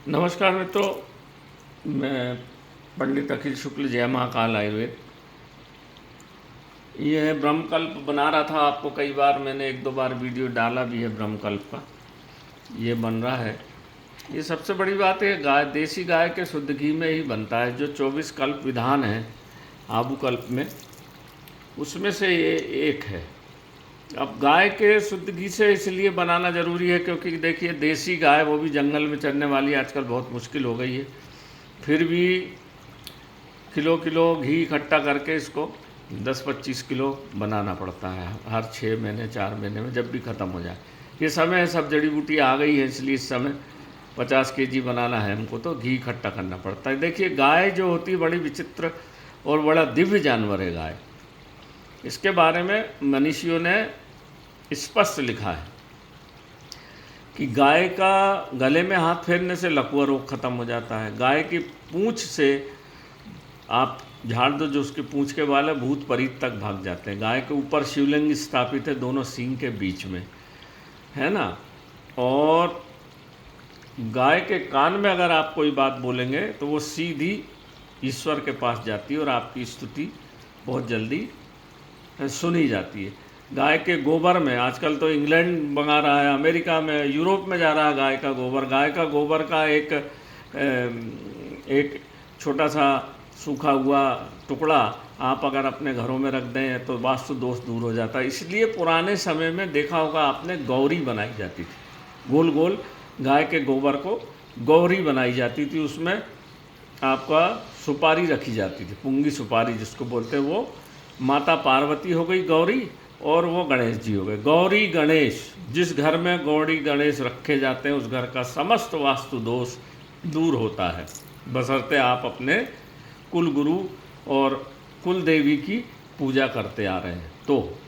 नमस्कार मित्रों, मैं पंडित अखिल शुक्ल, जय महाकाल आयुर्वेद। ये है ब्रह्मकल्प बना रहा था। आपको कई बार मैंने एक दो बार वीडियो डाला भी है ब्रह्मकल्प का। ये बन रहा है। ये सबसे बड़ी बात है, गाय, देसी गाय के शुद्ध घी में ही बनता है। जो 24 कल्प विधान है आबू कल्प में, उसमें से ये एक है। अब गाय के शुद्ध घी से इसलिए बनाना ज़रूरी है क्योंकि देखिए, देसी गाय, वो भी जंगल में चरने वाली, आजकल बहुत मुश्किल हो गई है। फिर भी किलो किलो घी इकट्ठा करके इसको 10-25 किलो बनाना पड़ता है हर 6 महीने 4 महीने में, जब भी ख़त्म हो जाए। ये समय है, सब जड़ी बूटी आ गई है, इसलिए इस समय 50 केजी बनाना है हमको, तो घी इकट्ठा करना पड़ता है। देखिए, गाय जो होती है बड़ी विचित्र और बड़ा दिव्य जानवर है गाय। इसके बारे में मनीषियों ने स्पष्ट लिखा है कि गाय का गले में हाथ फेरने से लकवा रोग खत्म हो जाता है। गाय की पूंछ से आप झाड़ दो, जो उसकी पूंछ के बाल है, भूत परीत तक भाग जाते हैं। गाय के ऊपर शिवलिंग स्थापित है, दोनों सींग के बीच में, है ना। और गाय के कान में अगर आप कोई बात बोलेंगे तो वो सीधी ईश्वर के पास जाती है और आपकी स्तुति बहुत जल्दी सुनी जाती है। गाय के गोबर में, आजकल तो इंग्लैंड मंगा रहा है, अमेरिका में, यूरोप में जा रहा है गाय का गोबर। गाय का गोबर का एक छोटा सा सूखा हुआ टुकड़ा आप अगर अपने घरों में रख दें तो वास्तु दोष दूर हो जाता है। इसलिए पुराने समय में देखा होगा आपने, गौरी बनाई जाती थी। गोल गोल गाय के गोबर को गौरी बनाई जाती थी। उसमें आपका सुपारी रखी जाती थी, पुंगी सुपारी जिसको बोलते हैं। वो माता पार्वती हो गई गौरी, और वो गणेश जी हो गए। गौरी गणेश, जिस घर में गौरी गणेश रखे जाते हैं उस घर का समस्त वास्तु दोष दूर होता है, बशर्ते आप अपने कुल गुरु और कुल देवी की पूजा करते आ रहे हैं। तो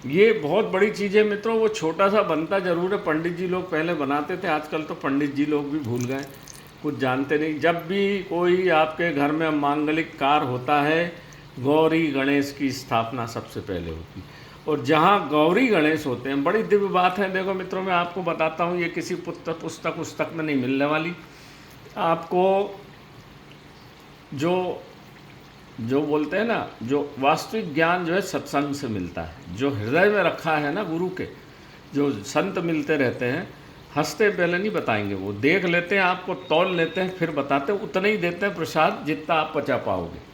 ये बहुत बड़ी चीज़ है मित्रों। वो छोटा सा बनता ज़रूर है, पंडित जी लोग पहले बनाते थे, आजकल तो पंडित जी लोग भी भूल गए, कुछ जानते नहीं। जब भी कोई आपके घर में मांगलिक कार्य होता है, गौरी गणेश की स्थापना सबसे पहले होती है। और जहाँ गौरी गणेश होते हैं, बड़ी दिव्य बात है। देखो मित्रों, मैं आपको बताता हूँ, ये किसी पुस्तक में नहीं मिलने वाली आपको। जो बोलते हैं ना, जो वास्तविक ज्ञान जो है सत्संग से मिलता है, जो हृदय में रखा है ना गुरु के। जो संत मिलते रहते हैं, हंसते पहले नहीं बताएंगे, वो देख लेते हैं, आपको तौल लेते हैं, फिर बताते हैं। उतना ही देते हैं प्रसाद जितना आप पचा पाओगे।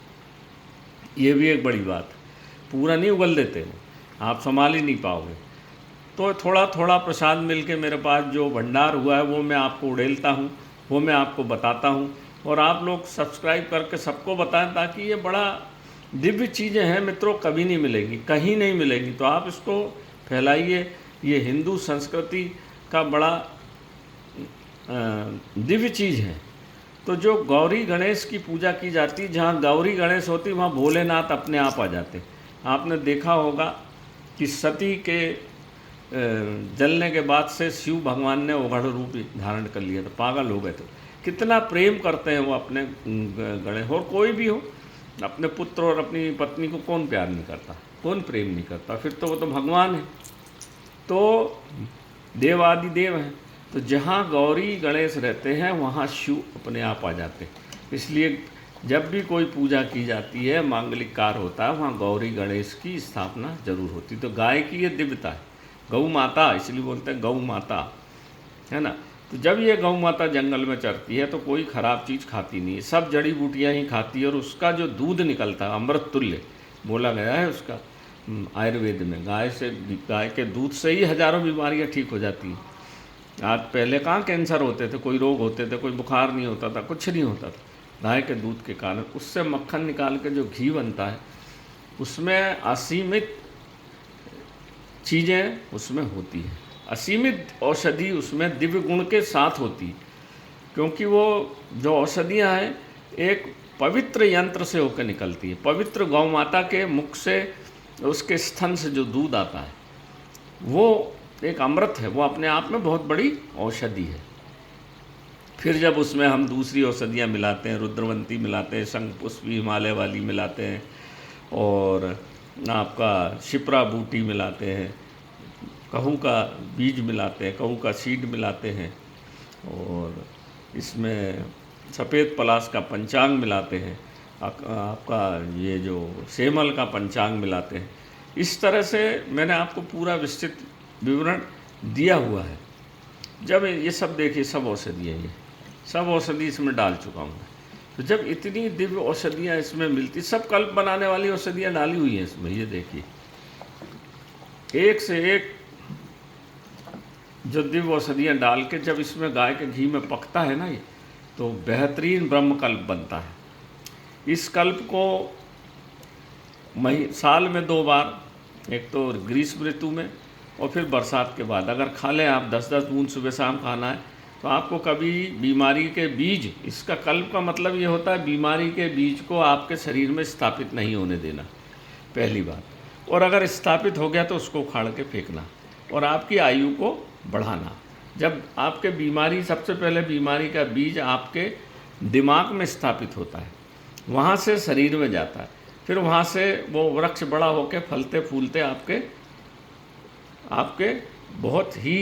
ये भी एक बड़ी बात है, पूरा नहीं उगल देते वो, आप संभाल ही नहीं पाओगे। तो थोड़ा थोड़ा प्रसाद मिल के मेरे पास जो भंडार हुआ है वो मैं आपको उड़ेलता हूँ, वो मैं आपको बताता हूँ। और आप लोग सब्सक्राइब करके सबको बताएं, ताकि ये बड़ा दिव्य चीज़ें हैं मित्रों, कभी नहीं मिलेंगी, कहीं नहीं मिलेंगी। तो आप इसको फैलाइए। ये हिंदू संस्कृति का बड़ा दिव्य चीज़ है। तो जो गौरी गणेश की पूजा की जाती, जहाँ गौरी गणेश होती वहाँ भोलेनाथ अपने आप आ जाते। आपने देखा होगा कि सती के जलने के बाद से शिव भगवान ने उघड़ रूप धारण कर लिया था, पागल हो गए थे। कितना प्रेम करते हैं वो अपने गणेश। और कोई भी हो, अपने पुत्र और अपनी पत्नी को कौन प्यार नहीं करता, कौन प्रेम नहीं करता, फिर तो वो तो भगवान है, तो देवादि देव हैं। तो जहाँ गौरी गणेश रहते हैं वहाँ शिव अपने आप आ जाते हैं। इसलिए जब भी कोई पूजा की जाती है, मांगलिक कार्य होता है, वहाँ गौरी गणेश की स्थापना जरूर होती। तो गाय की ये दिव्यता है, गौ माता, इसलिए बोलते हैं गौ माता, है ना। तो जब ये गौ माता जंगल में चरती है तो कोई ख़राब चीज़ खाती नहीं है, सब जड़ी बूटियाँ ही खाती है। और उसका जो दूध निकलता है अमृत तुल्य बोला गया है उसका आयुर्वेद में। गाय के दूध से ही हज़ारों बीमारियाँ ठीक हो जाती हैं। आज पहले कहाँ कैंसर होते थे, कोई रोग होते थे, कोई बुखार नहीं होता था, कुछ नहीं होता था, गाय के दूध के कारण। उससे मक्खन निकाल के जो घी बनता है, उसमें असीमित चीज़ें उसमें होती हैं, असीमित औषधि उसमें दिव्य गुण के साथ होती है। क्योंकि वो जो औषधियाँ हैं एक पवित्र यंत्र से होकर निकलती है। पवित्र गौ माता के मुख से, उसके स्तन से जो दूध आता है वो एक अमृत है, वो अपने आप में बहुत बड़ी औषधि है। फिर जब उसमें हम दूसरी औषधियाँ मिलाते हैं, रुद्रवंती मिलाते हैं, शंखपुष्पी हिमालय वाली मिलाते हैं, और आपका शिप्रा बूटी मिलाते हैं, कहू का बीज मिलाते हैं, कहू का सीड मिलाते हैं, और इसमें सफ़ेद पलाश का पंचांग मिलाते हैं, आपका ये जो सेमल का पंचांग मिलाते हैं। इस तरह से मैंने आपको पूरा विस्तृत विवरण दिया हुआ है। जब ये सब देखिए, सब औषधियाँ, ये सब औषधि इसमें डाल चुका हूँ मैं। तो जब इतनी दिव्य औषधियाँ इसमें मिलती, सब कल्प बनाने वाली औषधियाँ डाली हुई हैं इसमें, ये देखिए एक से एक जो दिव्य औषधियाँ डाल के जब इसमें गाय के घी में पकता है ना ये, तो बेहतरीन ब्रह्म कल्प बनता है। इस कल्प को साल में 2 बार, एक तो ग्रीष्म ऋतु में और फिर बरसात के बाद, अगर खा लें आप 10-10 बूंद सुबह शाम खाना है, तो आपको कभी बीमारी के बीज, इसका कल्प का मतलब ये होता है बीमारी के बीज को आपके शरीर में स्थापित नहीं होने देना, पहली बात। और अगर स्थापित हो गया तो उसको उखाड़ के फेंकना और आपकी आयु को बढ़ाना। जब आपके बीमारी, सबसे पहले बीमारी का बीज आपके दिमाग में स्थापित होता है, वहाँ से शरीर में जाता है, फिर वहाँ से वो वृक्ष बड़ा होकर फलते फूलते आपके बहुत ही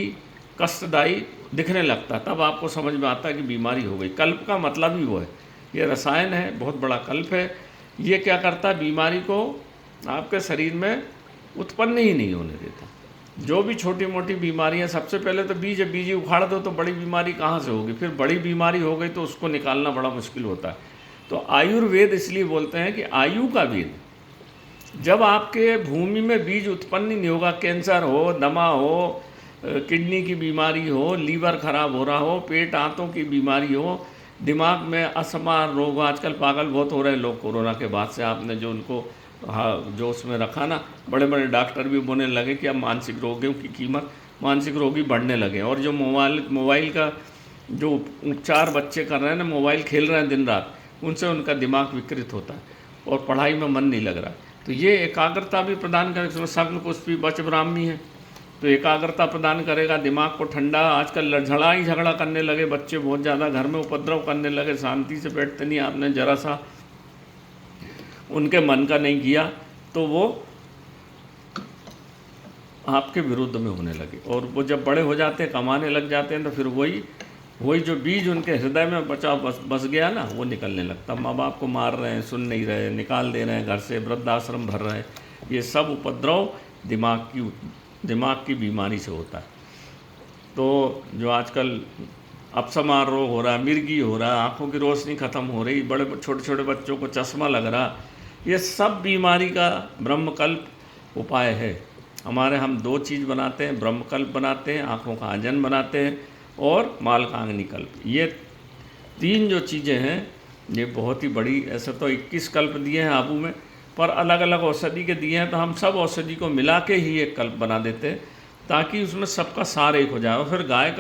कष्टदायी दिखने लगता है। तब आपको समझ में आता है कि बीमारी हो गई। कल्प का मतलब ही वो है, ये रसायन है, बहुत बड़ा कल्प है। ये क्या करता है, बीमारी को आपके शरीर में उत्पन्न ही नहीं होने देता। जो भी छोटी मोटी बीमारियां, सबसे पहले तो बीज ही उखाड़ दो तो बड़ी बीमारी कहाँ से होगी, फिर बड़ी बीमारी हो गई तो उसको निकालना बड़ा मुश्किल होता है। तो आयुर्वेद इसलिए बोलते हैं कि आयु का वेद। जब आपके भूमि में बीज उत्पन्न ही नहीं होगा, कैंसर हो, दमा हो, किडनी की बीमारी हो, लीवर खराब हो रहा हो, पेट आंतों की बीमारी हो, दिमाग में असमान रोग, आजकल पागल बहुत हो रहे हैं लोग कोरोना के बाद से। आपने जो उनको जो उसमें रखा ना, बड़े बड़े डॉक्टर भी बोलने लगे कि अब मानसिक रोगियों की कीमत, मानसिक रोगी बढ़ने लगे। और जो मोबाइल का जो उपचार बच्चे कर रहे हैं ना, मोबाइल खेल रहे हैं दिन रात, उनसे उनका दिमाग विकृत होता है और पढ़ाई में मन नहीं लग रहा। तो ये एकाग्रता भी प्रदान करेगा। इसमें शग्न पुष्पी बच ब्राह्मी है, तो एकाग्रता प्रदान करेगा, दिमाग को ठंडा। आजकल लड़ाई झगड़ा करने लगे बच्चे, बहुत ज़्यादा घर में उपद्रव करने लगे, शांति से बैठते नहीं। आपने ज़रा सा उनके मन का नहीं किया तो वो आपके विरुद्ध में होने लगे। और वो जब बड़े हो जाते हैं, कमाने लग जाते हैं, तो फिर वही जो बीज उनके हृदय में बस गया ना, वो निकलने लगता। माँ बाप को मार रहे हैं, सुन नहीं रहे, निकाल दे रहे हैं घर से, वृद्धाश्रम भर रहे हैं। ये सब उपद्रव दिमाग की बीमारी से होता है। तो जो आजकल अपसमार रोग हो रहा है, मिर्गी हो रहा है, आँखों की रोशनी ख़त्म हो रही, बड़े छोटे छोटे बच्चों को चश्मा लग रहा, ये सब बीमारी का ब्रह्मकल्प उपाय है। हम 2 चीज़ बनाते हैं, ब्रह्मकल्प बनाते हैं, आँखों का आंजन बनाते हैं, और मालकांगनी कल्प। ये 3 जो चीज़ें हैं, ये बहुत ही बड़ी। ऐसे तो 21 कल्प दिए हैं आबू में, पर अलग अलग औषधि के दिए हैं, तो हम सब औषधि को मिला के ही एक कल्प बना देते हैं, ताकि उसमें सबका सार एक हो जाए। और फिर गाय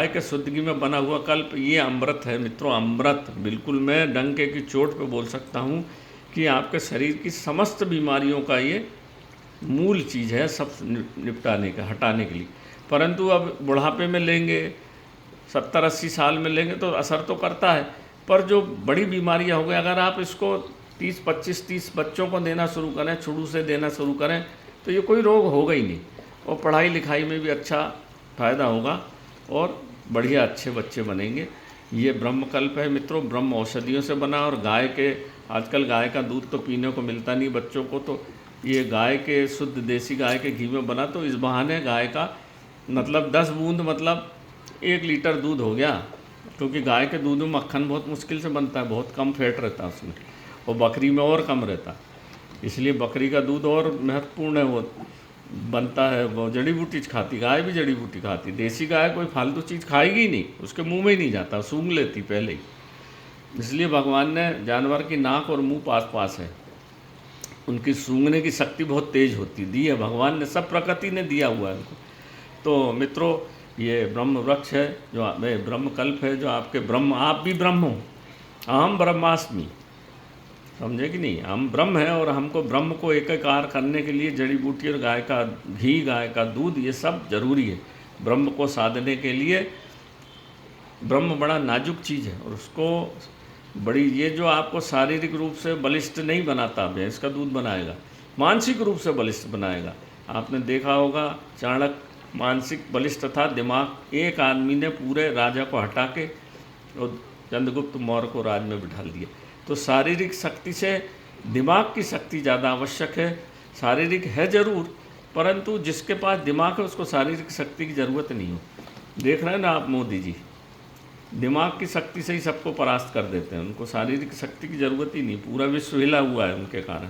के शुद्ध घी में बना हुआ कल्प, ये अमृत है मित्रों, अमृत। बिल्कुल मैं डंके की चोट पे बोल सकता हूँ कि आपके शरीर की समस्त बीमारियों का ये मूल चीज़ है, सब निपटाने का, हटाने के लिए। परंतु अब बुढ़ापे में लेंगे, 70-80 साल में लेंगे तो असर तो करता है, पर जो बड़ी बीमारियाँ हो गई, अगर आप इसको 30 बच्चों को देना शुरू करें, शुरू से देना शुरू करें, तो ये कोई रोग होगा ही नहीं। और पढ़ाई लिखाई में भी अच्छा फ़ायदा होगा और बढ़िया अच्छे बच्चे बनेंगे। ये ब्रह्मकल्प है मित्रों, ब्रह्म औषधियों से बना। और आजकल गाय का दूध तो पीने को मिलता नहीं बच्चों को, तो ये गाय के शुद्ध देसी गाय के घी में बना, तो इस बहाने गाय का मतलब 10 बूंद मतलब 1 लीटर दूध हो गया। क्योंकि गाय के दूध में मक्खन बहुत मुश्किल से बनता है, बहुत कम फैट रहता है उसमें, और बकरी में और कम रहता है। इसलिए बकरी का दूध और महत्वपूर्ण है, वो बनता है। वो जड़ी बूटी खाती, गाय भी जड़ी बूटी खाती। देसी गाय कोई फालतू चीज़ खाएगी ही नहीं, उसके मुंह में ही नहीं जाता, सूंघ लेती पहले ही। इसलिए भगवान ने जानवर की नाक और मुंह पास पास है, उनकी सूंघने की शक्ति बहुत तेज होती दी है भगवान ने, सब प्रकृति ने दिया हुआ है उनको। तो मित्रों, ये ब्रह्म वृक्ष है, जो ब्रह्मकल्प है, जो आपके ब्रह्म, आप भी ब्रह्म हो, अहम ब्रह्मास्मि, समझे कि नहीं। हम ब्रह्म हैं और हमको ब्रह्म को एकाकार करने के लिए जड़ी बूटी और गाय का घी, गाय का दूध, ये सब जरूरी है ब्रह्म को साधने के लिए। ब्रह्म बड़ा नाजुक चीज़ है और उसको बड़ी, ये जो आपको शारीरिक रूप से बलिष्ठ नहीं बनाता, भैंस का दूध बनाएगा, मानसिक रूप से बलिष्ठ बनाएगा। आपने देखा होगा चाणक्य मानसिक बलिष्ठ था दिमाग। एक आदमी ने पूरे राजा को हटा के और चंद्रगुप्त मौर्य को राज में बिठा दिया। तो शारीरिक शक्ति से दिमाग की शक्ति ज़्यादा आवश्यक है। शारीरिक है ज़रूर, परंतु जिसके पास दिमाग है उसको शारीरिक शक्ति की ज़रूरत नहीं हो। देख रहे हैं ना आप मोदी जी, दिमाग की शक्ति से ही सबको परास्त कर देते हैं, उनको शारीरिक शक्ति की ज़रूरत ही नहीं, पूरा विश्व हिला हुआ है उनके कारण।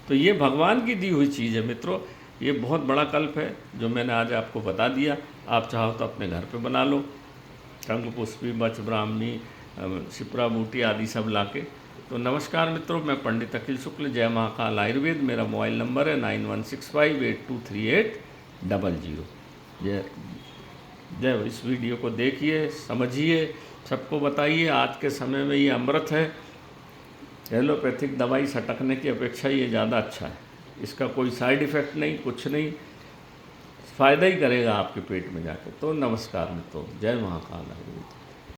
तो ये भगवान की दी हुई चीज़ है मित्रों, ये बहुत बड़ा कल्प है जो मैंने आज आपको बता दिया। आप चाहो तो अपने घर पे बना लो, शंखपुष्पी, बच ब्राह्मणी, शिप्रा बूटी आदि सब लाके। तो नमस्कार मित्रों, मैं पंडित अखिल शुक्ल, जय महाकाल आयुर्वेद। मेरा मोबाइल नंबर है 9165823800। जय। इस वीडियो को देखिए, समझिए, सबको बताइए। आज के समय में ये अमृत है। एलोपैथिक दवाई सटकने की अपेक्षा ये ज़्यादा अच्छा है। इसका कोई साइड इफ़ेक्ट नहीं, कुछ नहीं, फ़ायदा ही करेगा आपके पेट में जाकर। तो नमस्कार मित्रों, जय महाकाल आयुर्वेद।